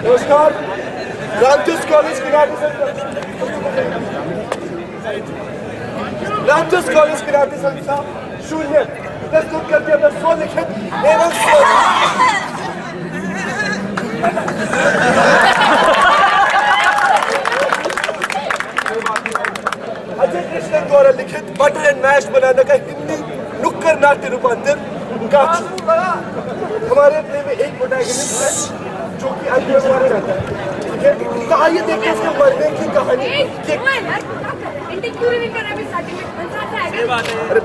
नमस्कार, रामजस कॉलेज किराती संस्था शून्य प्रस्तुत करती है अपना स्वलिखित एवं अजय कृष्णन द्वारा लिखित बटर एंड मैश बनाने का हिंदी नुक्कड़ नाट्य रूपांतर हमारे प्ले में एक प्रोटैगनिस्ट है जो कि अंदर मारा जाता है। कहानी देखिए इसके मरने की कहानी। अरे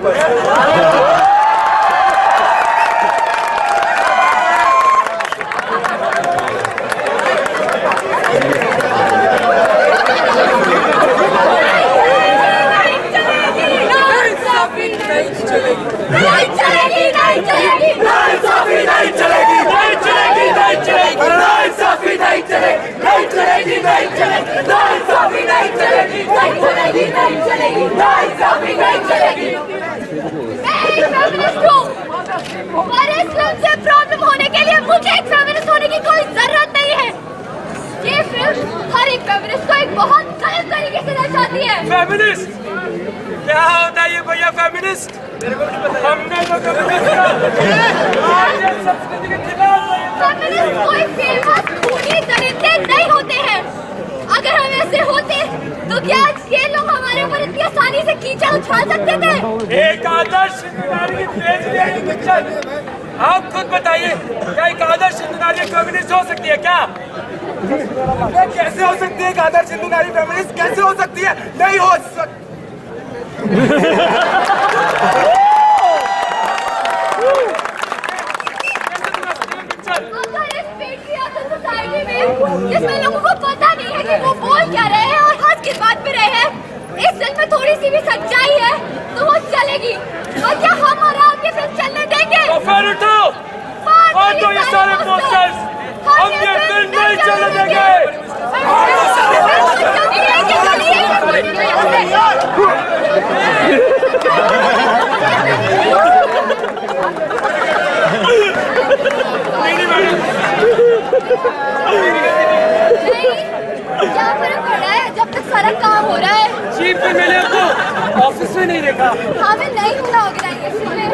प्रॉब्लम होने के लिए मुझे एक फेमिनिस्ट होने की कोई जरूरत नहीं है। ये फिल्म हर एक फेमिनिस्ट को एक बहुत गलत तरीके से दर्शाती है। फेमिनिस्ट क्या होता है ये भैया फेमिनिस्ट? मेरे को नहीं पता। हमने तो कभी नहीं सुना। संस्कृति के खिलाफ फेमिनिस्ट कोई फेमस खूनी दरिंदे नहीं होते हैं। अगर हम ऐसे होते तो क्या ये लोग हमारे ऊपर इतनी आसानी से कीचड़ उछाल सकते थे? एक आदर्श नारी की तेज रहेगी पिक्चर। आप खुद बताइए, क्या एक आदर्श हिंदू नारी फेमिनिस्ट हो सकती है क्या? कैसे हो सकती है एक आदर्श हिंदू नारी फेमिनिस्ट? कैसे हो सकती है? नहीं हो सकती। जिसमें लोगों को पता नहीं है कि वो बोल क्या रहे हैं और हंस किस बात पे रहे हैं, इस फिल्म में थोड़ी सी भी सच्चाई है तो वो चलेगी। और क्या हम और आप ये फिल्म चलने देंगे? तो फिर उठो और तो ये सारे पोस्टर्स हम ये फिल्म नहीं चलने देंगे। क्या फर्क पड़ रहा है जब तक सारा काम हो रहा है? चीफ पे मिले तो ऑफिस में नहीं देखा। हमें नहीं मिला ऑर्गेनाइजेशन में।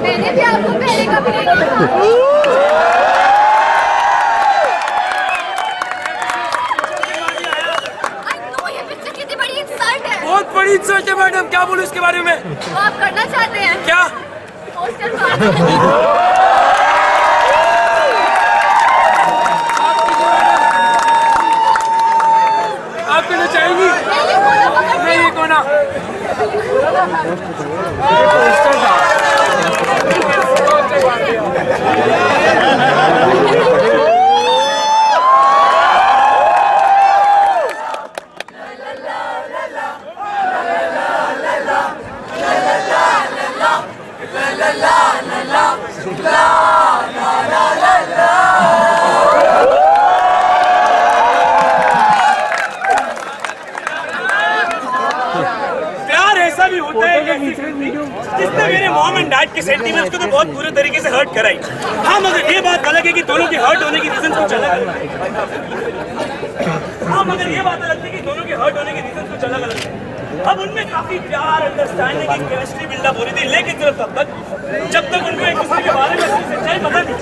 मैंने भी आपको पहले कभी नहीं देखा। ये पिक्चर कितनी बड़ी इंसल्ट है। बहुत बड़ी इंसल्ट है मैडम। क्या बोलूं इसके बारे में? तो आप करना चाहते हैं क्या? पोस्टर आप करना चाहेंगी? नहीं ये कोना जिसने मेरे मॉम एंड डैड के सेंटिमेंट्स को तो बहुत बुरे तरीके से हर्ट कराई। हाँ मगर ये बात अलग है कि दोनों के हर्ट होने की रीजन कुछ अलग है। हाँ मगर ये बात अलग है कि दोनों के हर्ट होने के रीजन कुछ अलग अलग है। अब उनमें काफी प्यार, अंडरस्टैंडिंग, केमिस्ट्री बिल्डअप हो रही थी, लेकिन सिर्फ तब तक जब तक उनको एक दूसरे के बारे में सच्चाई पता नहीं।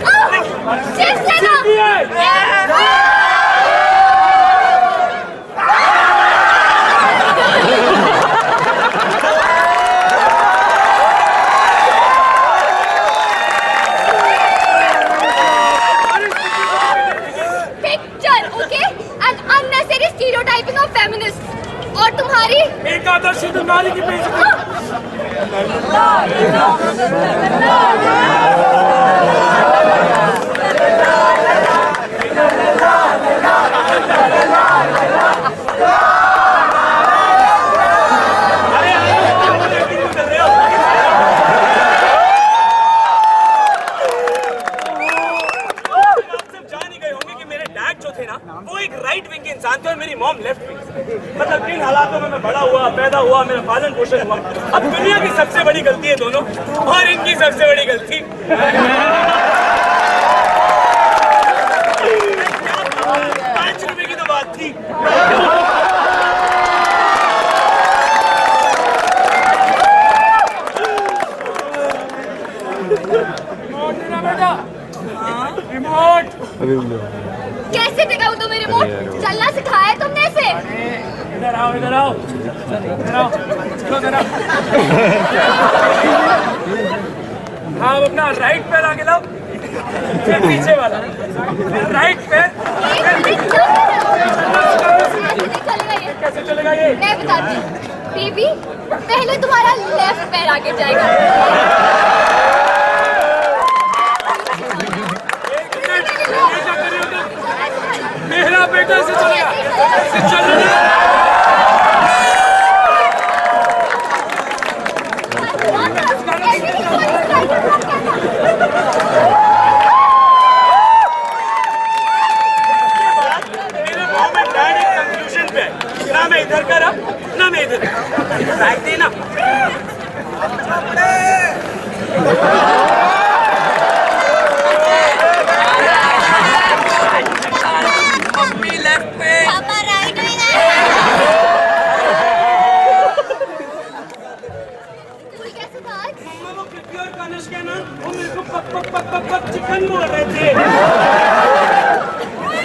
और तुम्हारी एक आदर्श हिंदू नारी की बेइज्जती। वो एक राइट विंग के इंसान थे और मेरी मॉम लेफ्ट विंग। मतलब किन हालातों में मैं बड़ा हुआ, पैदा हुआ, मेरा पालन पोषण हुआ। अब दुनिया की सबसे बड़ी गलती है दोनों, और इनकी सबसे बड़ी गलती 5 रुपए की तो बात थी। कैसे दिखाऊं तुम्हें रिमोट? चलना सिखाया है तुमने इसे? इधर आओ, इधर आओ, इधर आओ, चलो इधर आओ। हाँ, अब अपना राइट पैर आगे लाओ, फिर पीछे वाला, राइट पैर। कैसे चलेगा ये? मैं बताती हूँ बेबी, पहले तुम्हारा लेफ्ट पैर आगे जाएगा। मेरा बेटा ऐसे चलेगा, ऐसे चलेगा। मेरे मुंह में डैड एक कंक्लूजन पे है, ना मैं इधर का रहा, ना मैं इधर। बैठ देना। चिकन बोल रहे थे।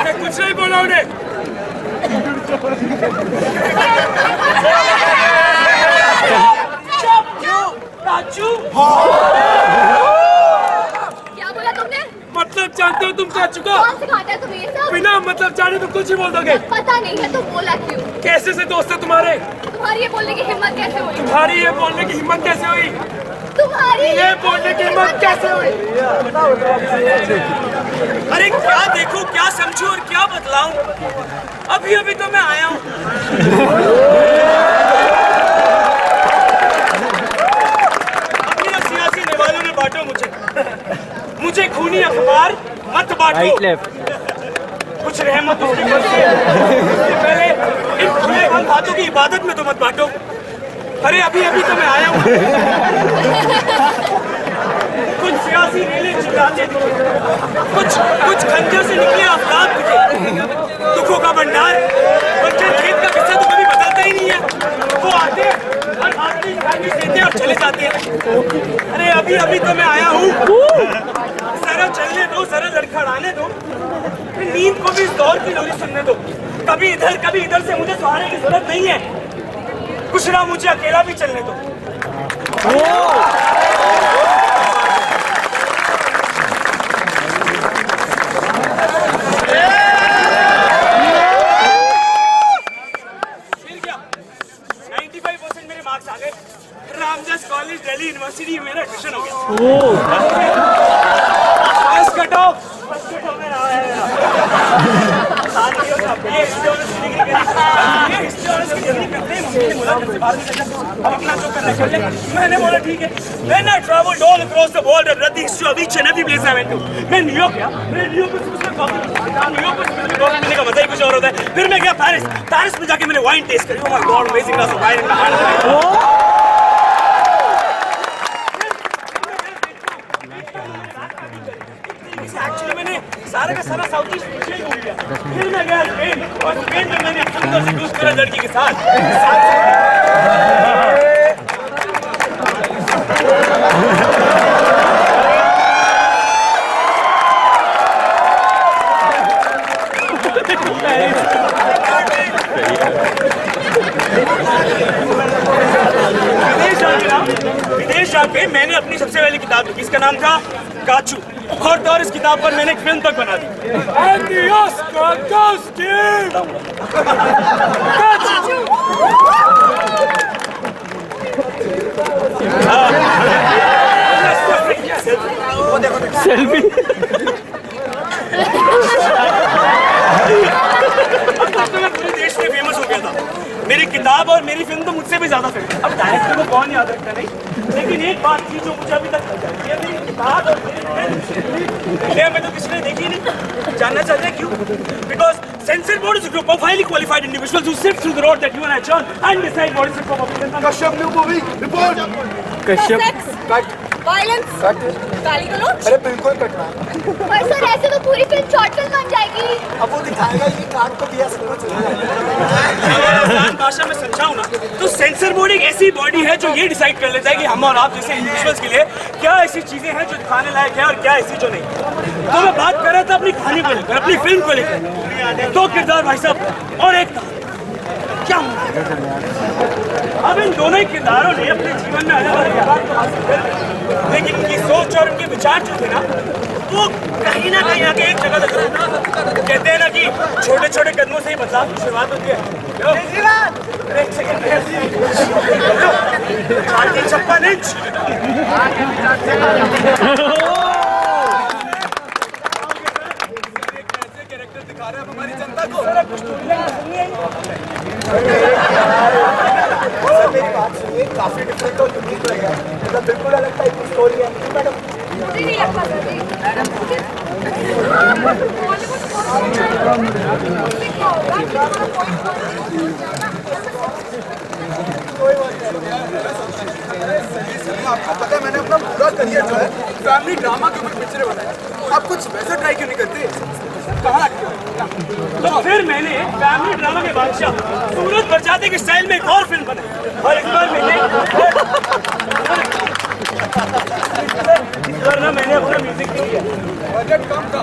मैं कुछ नहीं बोला उन्हें। चाचू, क्या बोला तुमने? मतलब जानते हो तुम चाचू का? कौन सिखाता है तुम्हें ये सब? बिना मतलब जाने तो कुछ ही बोल दोगे। पता नहीं है तो बोला क्यों? कैसे से दोस्त है तुम्हारे? तुम्हारी ये बोलने की हिम्मत कैसे हुई? तुम्हारी ये बोलने की हिम्मत कैसे हुई? तुम्हारी ये बोलने की हिम्मत कैसे हुई? अरे क्या देखूं, क्या समझूं और क्या बतलाऊं? अभी अभी तो मैं आया हूं। अपनी ना सियासी नेवालों ने बांटो मुझे खूनी अखबार मत बांटो। कुछ रहमत उसकी मर्जी है। इससे पहले इन खुले बंद हाथों की इबादत में तो मत बांटो। अरे अभी अभी तो मैं आया हूँ। कुछ सियासी रेले चिल्लाते थे, कुछ खंजर से निकले आफ्ताब दिखे, दुखों का भंडार। बच्चन खेत का किस्सा तो कभी बदलता ही नहीं है। वो आते और आदमी देते और चले जाते हैं। अरे अभी अभी तो मैं आया हूँ। जरा चलने दो, जरा लड़खड़ाने दो, नींद को भी इस दौर की लोरी सुनने दो। कभी इधर से मुझे सहारे की जरूरत नहीं है। कुछ ना मुझे अकेला भी चलने दो। फिर क्या? 95% मेरे मार्क्स आ गए। रामदास कॉलेज दिल्ली यूनिवर्सिटी में मेरा एडमिशन हो गया। बस कटो में रहा है। मैंने बोला ठीक है। Then I traveled all across the world and read the history of each and every place I went to. मैं न्यूयॉर्क गया, न्यूयॉर्क मिलने का मजा ही कुछ और होता है। फिर मैं गया पेरिस में जाके मैंने वाइन टेस्ट करी। Oh my God, amazing glass of wine in my hand. Actually मैंने सारा का सारा साउथ ईस्ट एशिया ही घूम लिया। फिर मैं गया स्पेन, और स्पेन में मैंने सुंदर से दूसरी लड़की के साथ विदेश जाके मैंने अपनी सबसे पहली किताब लिखी। इसका नाम था काचू। और इस किताब पर मैंने एक फिल्म तक बना दी। And the Oscar goes to Kachu. Selfie पूरे देश में फेमस हो गया था। मेरी किताब और मेरी फिल्म तो मुझसे भी ज्यादा फेमस। अब डायरेक्टर को कौन याद रखता नहीं, लेकिन एक बात थी जो मुझे अभी तक याद है, ये मेरी किताब और मेरी फिल्म इंडिया में तो किसी ने देखी नहीं। जानना चाहते हैं क्यों? Because sensor board is a group of highly qualified individuals who sift through the road that you and I turn and decide what is fit for public. Kashyap new movie report. Sex, cut violence, cut. गाली गलौज। अरे बिल्कुल कटना। पर sir ऐसे तो पूरी film short film बन जाएगी। अब वो दिखाएगा कि काट को दिया सब कुछ। आसान भाषा में समझाऊं ना तो सेंसर बोर्ड एक ऐसी बॉडी है जो ये डिसाइड कर लेता है कि हम और आप जैसे इंडिविजुअल्स के लिए क्या ऐसी चीजें हैं जो दिखाने लायक है और क्या ऐसी जो नहीं। तो मैं बात कर रहा था अपनी कहानी को लेकर, अपनी फिल्म को लेकर। दो किरदार भाई साहब और एक क्या अब इन दोनों ही किरदारों ने अपने जीवन में अलग अलग किरदार तो हासिल कर, लेकिन उनकी सोच और उनके विचार जो थे ना वो कहीं ना कहीं आके एक जगह तक रहते। कहते हैं ना कि छोटे छोटे कदमों से ही बदलाव की शुरुआत होती है। एक सेकंड 56 इंच कैरेक्टर दिखा रहे हैं हमारी जनता को। मेरी बात सुनिए, काफी डिफरेंट और यूनिक लगा, मतलब बिल्कुल अलग टाइप की स्टोरी है मैडम। मुझे नहीं लगता सर जी। आपको पता है मैंने अपना पूरा करियर जो है फैमिली ड्रामा के ऊपर पिक्चरें बनाई, आप कुछ वैसा ट्राई क्यों नहीं करते? कहाँ तो फिर मैंने फैमिली ड्रामा के बादशाह सूरज बरसाती के स्टाइल में एक और फिल्म बनाई और इस बार मैंने अपना म्यूजिक नहीं किया। बजट कम था।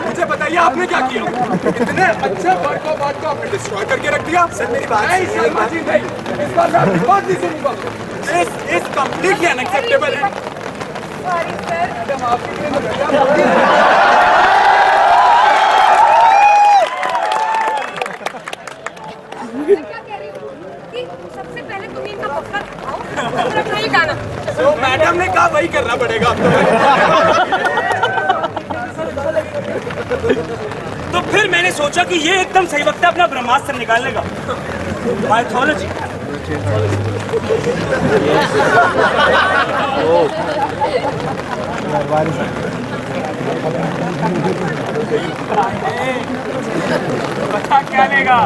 मुझे बताइए आपने क्या किया? इतने अच्छे वर्क को आपने डिस्ट्रॉय करके रख दिया। सर मेरी बात नहीं, इस बार मैं आपकी बात नहीं सुनूंगा। This is completely unacceptable. Sorry sir. Madam आपके लिए क्या कह रही हूँ कि सबसे पहले तुम इनका पक्का दिखाओ और अपना ये गाना। तो मैडम ने कहा वही करना पड़ेगा आपको। तो फिर मैंने सोचा कि ये एकदम सही वक्त है अपना ब्रह्मास्त्र निकालने का। माइथोलॉजी बता क्या लेगा?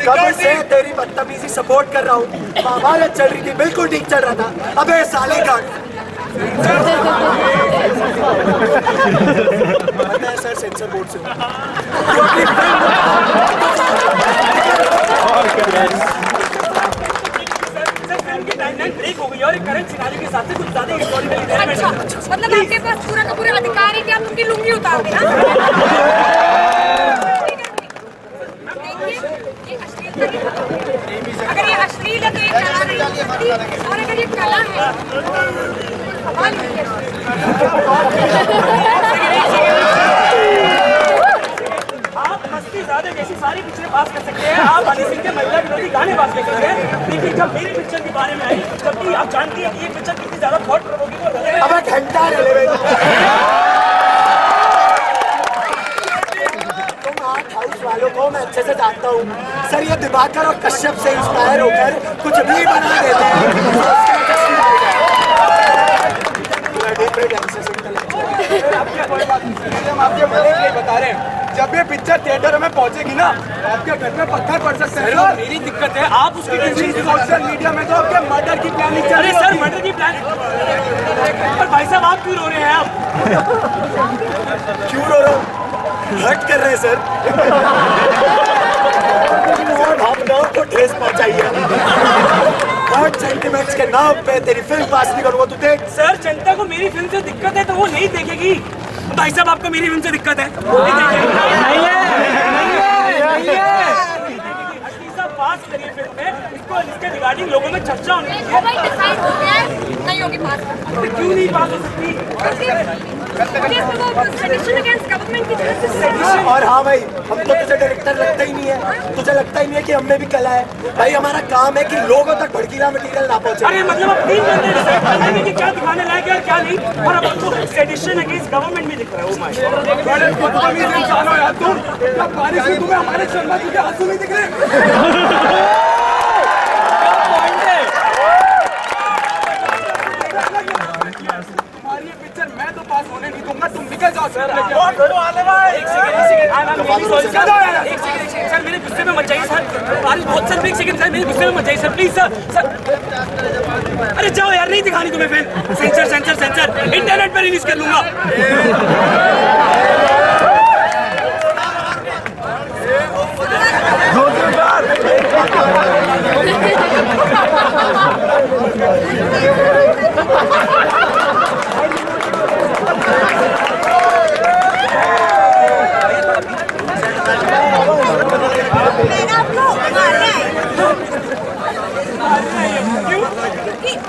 कब से तेरी बदतमीजी सपोर्ट कर रहा हूँ। महाभारत चल रही थी, बिल्कुल ठीक चल रहा था। अबे साले का पता है सर, सेंसर बोर्ड से ब्रेक हो गई और करंट सिनारियो के हिसाब से कुछ ज्यादा हिस्टोरिकल। अच्छा, मतलब आपके पास पूरा का पूरा अधिकार है कि आप उनकी लुंगी उतार देना। अगर ये अश्लील है तो ये कला नहीं हो सकती, और अगर ये कला है कमाल है। आप शांति ज़्यादा जैसी सारी पिक्चरें पास कर सकते हैं, आप हनी सिंह के महिला विरोधी गाने पास कर सकते हैं, लेकिन जब मेरी पिक्चर के बारे में आई, जबकि आप जानती हैं कि ये पिक्चर कितनी ज़्यादा थॉट प्रोवोकिंग और अब घंटा तुम आर्ट हाउस वालों को मैं अच्छे से जानता हूँ सर, ये दिवाकर और कश्यप से इंस्पायर होकर कुछ भी बना देते हैं। हम आपके मजे के लिए बता रहे हैं, जब ये पिक्चर थिएटर में पहुंचेगी ना, आपके घर में पत्थर पड़ सकते हैं। सर मेरी दिक्कत है, आप उसकी टेंशन सोशल मीडिया में तो आपके मर्डर की प्लानिंग चल रही है। सर मर्डर की प्लान, पर भाई साहब आप क्यों रो रहे हैं? आप क्यों रो रहे हो? हर्ट कर रहे हैं सर। भावनाओं को ठेस पहुंचाइए। हर्ट सेंटिमेंट्स के नाम पे तेरी फिल्म पास नहीं करूंगा, तू देख। सर जनता को मेरी फिल्म से दिक्कत है तो वो नहीं देखेगी। भाई साहब आपको मेरी फिल्म से दिक्कत है? पास करिए फिल्म में, इसको इसके रिगार्डिंग लोगों में चर्चा होनी चाहिए। भाई डिसाइड हो गया है, नहीं होगी पास। क्यों नहीं पास हो सकती? और हाँ भाई, हम तो तुझे डायरेक्टर लगता ही नहीं है, तुझे लगता ही नहीं है कि हम में भी कला है। भाई हमारा काम है कि लोगों तक भड़कीला मटेरियल ना पहुंचे। अरे मतलब अब 3 घंटे डिसाइड कर लेंगे कि क्या दिखाने लायक है और क्या नहीं, और अब आपको सेडिशन अगेंस्ट गवर्नमेंट भी दिख रहा है। ओ माय गॉड, बड़े बदतमीज इंसान हो यार तुम। जब बारिश में तुम्हें हमारे शर्मा जी के आंसू नहीं दिख रहे? तुम्हारी ये पिक्चर मैं तो पास होने नहीं दूंगा, तुम निकल जाओ सर। एक सेकंड सर, मेरे गुस्से में मत जाइए सर, बारिश बहुत सर, एक सेकंड सर, मेरे गुस्से में मत जाइए सर, प्लीज सर। अरे जाओ यार, नहीं दिखानी तुम्हें film. Sensor sensor sensor, internet पर रिलीज कर लूंगा।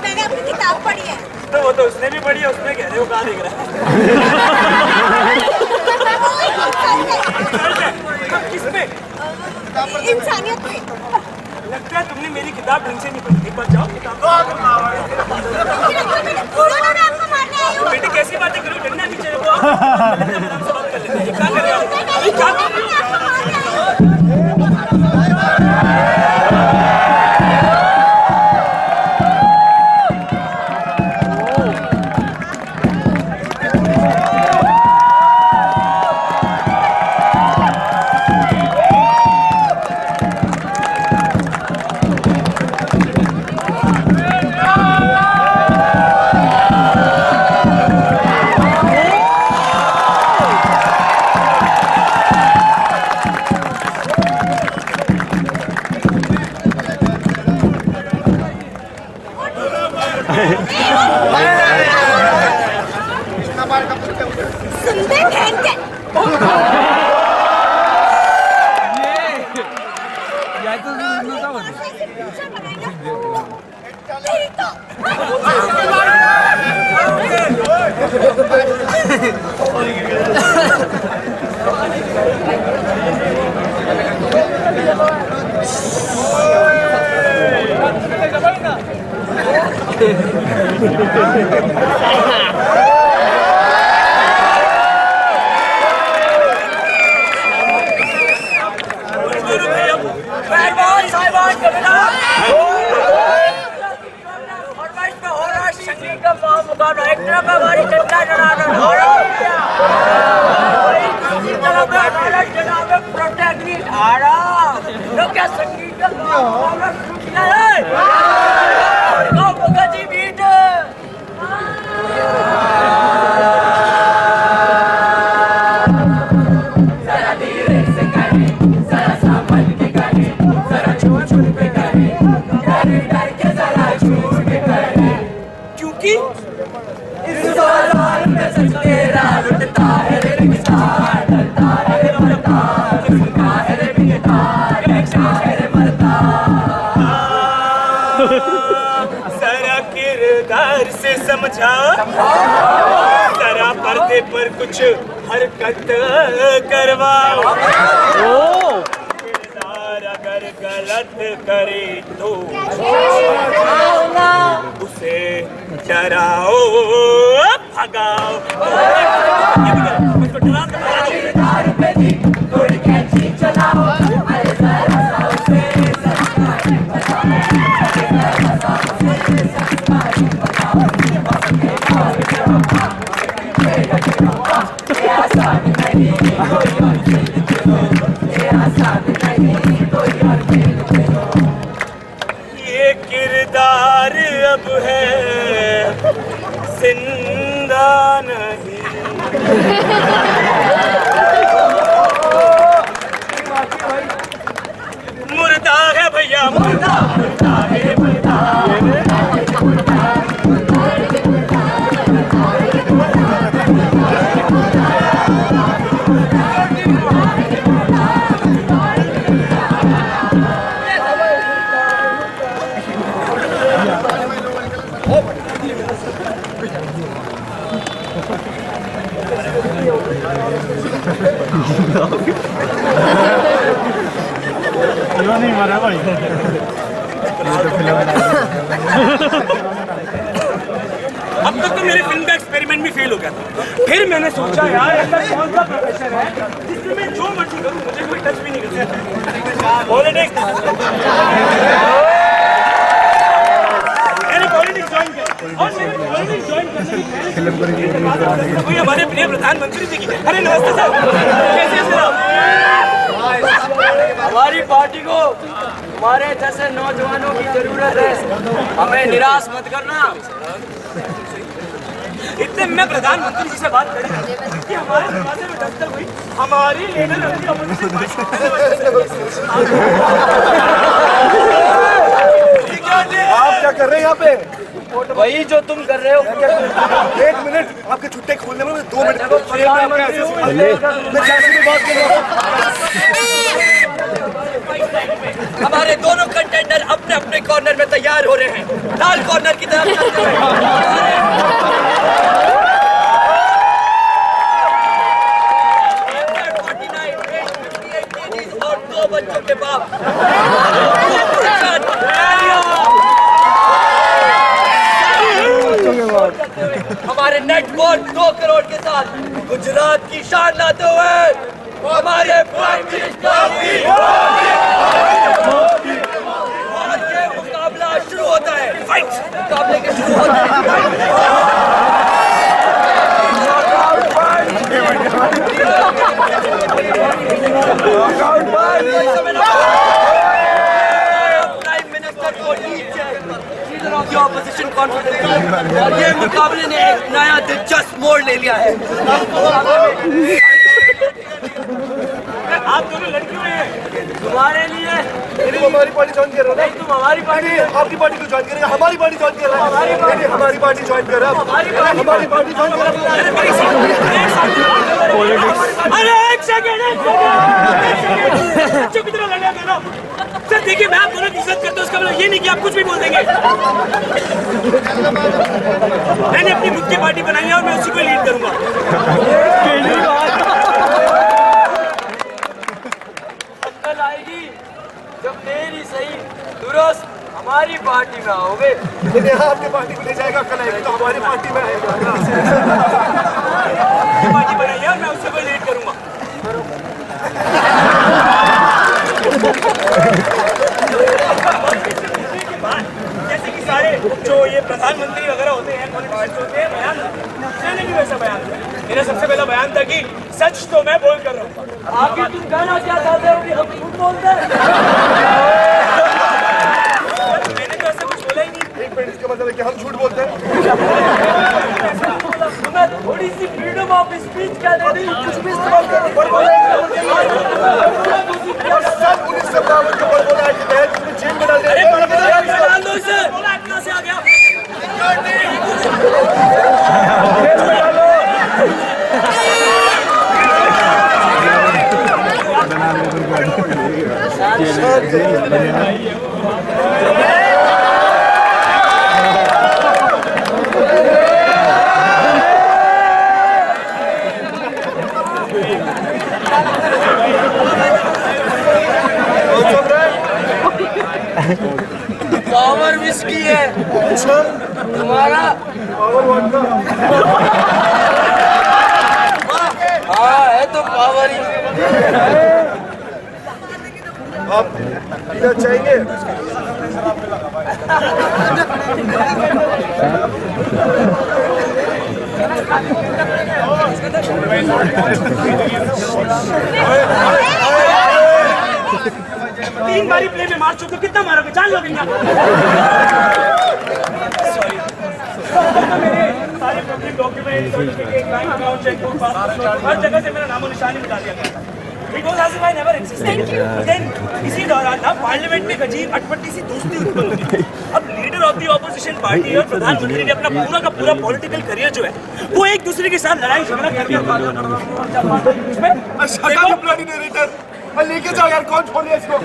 मैंने अपनी किताब पढ़ी है। तो वो तो उसने भी पढ़ी है, उसमें कह रहे हो कहाँ देख रहा है? किस पे? इंसानियत पे। लगता है तुमने मेरी किताब ढंग से नहीं पढ़ी। एक बार जाओ किताब। बेटे कैसी बातें करो, डरना नहीं चाहिए। वो आराम से बात कर लेते हैं। क्या कर रहे हो? क्या कर रहे हो? सुनते बहन के। जरा किरदार से समझा, जरा पर्दे पर कुछ हरकत करवाओ। रद्द करे तो उसे डराओ भगाओ। उसको डरा के ये किरदार अब है जिंदा नहीं। मुर्दा है भैया मुर्दा, मुर्दा है मुर्दा। नहीं मरा भाई। अब तक तो मेरे फिल्म का एक्सपेरिमेंट भी फेल हो गया था। फिर मैंने सोचा यार ऐसा कौन सा प्रोफेशन है जिसमें मैं जो मर्जी करूं मुझे कोई टच भी नहीं कर सकता। पॉलिटिक्स, मैंने पॉलिटिक्स ज्वाइन किया और मैंने पॉलिटिक्स ज्वाइन करने कोई हमारे प्रिय प्रधानमंत्री जी की। अरे नमस्ते सर, कैसे हैं सर आप? हमारी पार्टी को हमारे जैसे नौजवानों की जरूरत है, हमें निराश मत करना। इतने मैं प्रधानमंत्री जी से बात करी कि हमारे दरवाजे में दस्तक हुई हमारी लीडर अपनी अपोजिशन आप क्या कर रहे हैं यहाँ पे? वही जो तुम कर रहे हो। 1 मिनट, आपके छुट्टे खोलने में 2 मिनट। मैं जैसे भी बात कर रहा हूँ। हमारे दोनों कंटेंडर अपने अपने कॉर्नर में तैयार हो रहे हैं, लाल कॉर्नर की तरफ चलते हुए। और 2 बच्चों के बाप हमारे नेट वर्थ 2 करोड़ के साथ गुजरात की शान लाते हुए हमारे प्राइम मिनिस्टर और ये मुकाबला शुरू होता है। फाइट मुकाबले के शुरू होता है। प्राइम मिनिस्टर को leader of the opposition conference और ये मुकाबले ने एक नया दिलचस्प मोड़ ले लिया है। आप दोनों लड़कियों हैं तुम्हारे लिए तुम हमारी पार्टी ज्वाइन कर रहे हो ना? तुम हमारी पार्टी आपकी पार्टी को ज्वाइन करेगा, हमारी पार्टी ज्वाइन कर रहा है। हमारी पार्टी ज्वाइन कर रहा है। हमारी पार्टी ज्वाइन कर रहा है। अरे एक सेकंड बच्चों की तरह लड़ने देना। सर देखिए मैं आप दोनों की इज्जत करता हूँ, उसका मतलब ये नहीं कि आप कुछ भी बोल देंगे। मैंने अपनी खुद की पार्टी बनाई है और मैं उसी को लीड करूंगा। कल आएगी जब मेरी सही दुरुस्त हमारी पार्टी में आओगे। लेकिन यहाँ आपकी पार्टी को ले जाएगा, कल आएगा तो हमारी पार्टी में आएगा। पार्टी बनाई है और मैं उसी को लीड करूंगा। जैसे कि सारे जो ये प्रधानमंत्री वगैरह होते हैं, पॉलिटिशियंस होते हैं, बयान मैंने भी वैसा बयान दिया। मेरा सबसे पहला बयान था कि सच तो मैं बोल कर रहा हूँ। आखिर तुम कहना क्या चाहते हो कि हम झूठ बोलते हैं? मैंने तो ऐसा कुछ बोला ही नहीं। एक मिनट, इसका मतलब है कि हम झूठ बोलते हैं। तुम्हें थोड़ी सी फ्रीडम ऑफ स्पीच क्या दे दी? कुछ भी इस्तेमाल करो। सब 1952 के बड़बोला एक्ट के तहत तुम्हें जेल में डाल दिया। अरे बड़बोला डाल दो इसे। बड़बोला एक्ट कहाँ से आ गया? किसकी है? तुम्हारा? हाँ है तो पावर ही। आप इधर चाहिए? तीन बारी प्ले में मार चुके हो, कितना मारोगे? जान लोगे क्या? सॉरी। सारे public document, certificate, bank account, chequebook, passport, हर जगह से मेरा नामो निशान ही मिटा दिया गया। It was as if I never existed. Then इसी दौरान ना पार्लियामेंट में एक अजीब अटपटी सी दोस्ती उत्पन्न हुई। अब leader of the opposition party और प्रधानमंत्री ने अपना पूरा का पूरा पॉलिटिकल करियर जो है वो एक दूसरे के साथ लड़ाई झगड़ा करके लेके जाओ यार, कौन छोड़े इसको?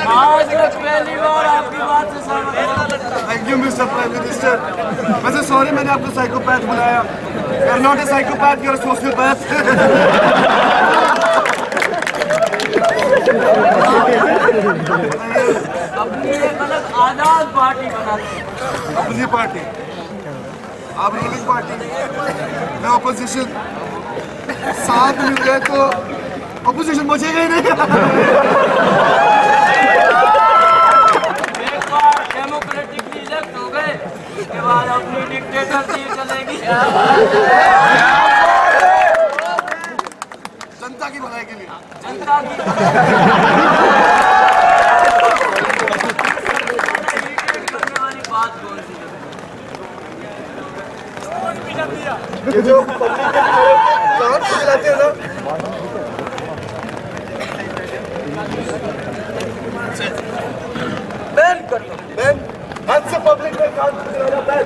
आज तक पहली बार आपकी बात से सहमत हुआ। Thank you mister prime minister. वैसे सॉरी मैंने आपको साइकोपैथ बुलाया। You are not a psychopath, you are a sociopath. अपनी एक अलग आजाद पार्टी बनाते हैं। अपनी पार्टी, आप रूलिंग पार्टी, मैं ऑपोजिशन, साथ मिल गए तो ऑपोजिशन बचेगा ही नहीं। एक बार डेमोक्रेटिकली इलेक्ट हो गए, उसके बाद अपनी डिक्टेटरशिप चलेगी। जनता की भलाई के लिए, जनता की करने वाली बात कौन सी है? ये जो पब्लिक के प्लांट चलाते हैं ना, बैन कर दो। मैम हाथ से पब्लिक में काम चलाना बैन।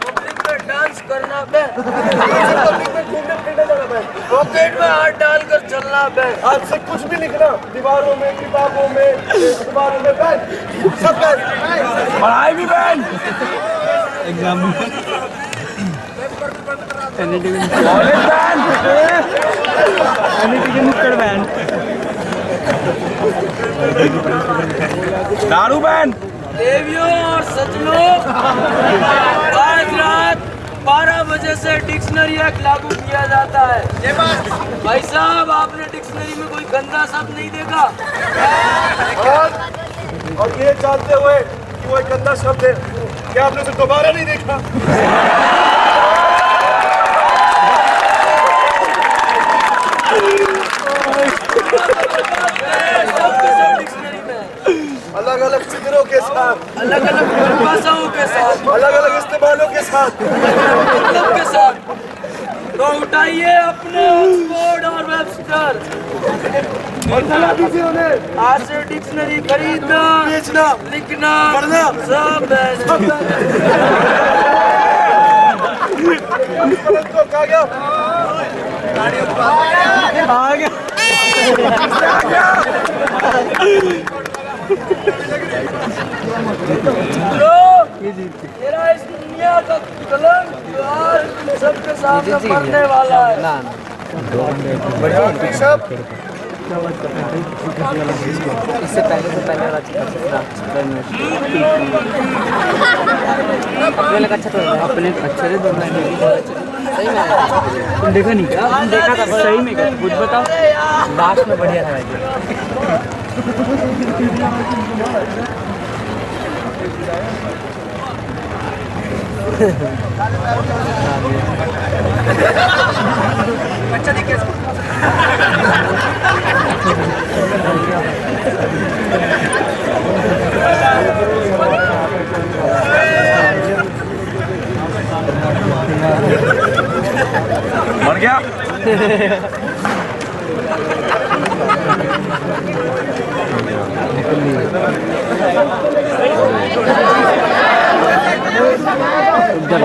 पब्लिक में डांस करना बैन। पब्लिक में घूमने फिरने जाना बैन। पॉकेट में हाथ डालकर चलना बैन। हाथ से कुछ भी लिखना, दीवारों में, किताबों में, अखबारों में बैन, सब बैन। पढ़ाई भी बैन। एग्जाम बैन, दारू बैन। देवियों और सज्जनों, आज रात 12 बजे से डिक्शनरी एक्ट लागू किया जाता है। भाई साहब, आपने डिक्शनरी में कोई गंदा शब्द नहीं देखा? और ये जानते हुए कि वो एक गंदा शब्द है, क्या आपने उसे दोबारा नहीं देखा? डिक्शनरी में अलग अलग चित्रों के साथ, अलग अलग भाषाओं के साथ, अलग अलग इस्तेमालों के साथ, मतलब के साथ। तो उठाइए अपने ऑक्सफोर्ड और वेबस्टर, और चला दीजिए उन्हें। आज से डिक्शनरी खरीदना, बेचना, लिखना, पढ़ना, सब बैन। तो कहा गया आ गया। मेरा इस दुनिया का कलंक आज सबके सामने पड़ने वाला है। इससे पहले वाला अपने लगा अच्छा तो अपने अच्छे से दोनों सही में तुम देखा नहीं क्या? तुम देखा था सही में क्या? कुछ बताओ, लास्ट में बढ़िया था भाई। अच्छा देखिए मर गया। जब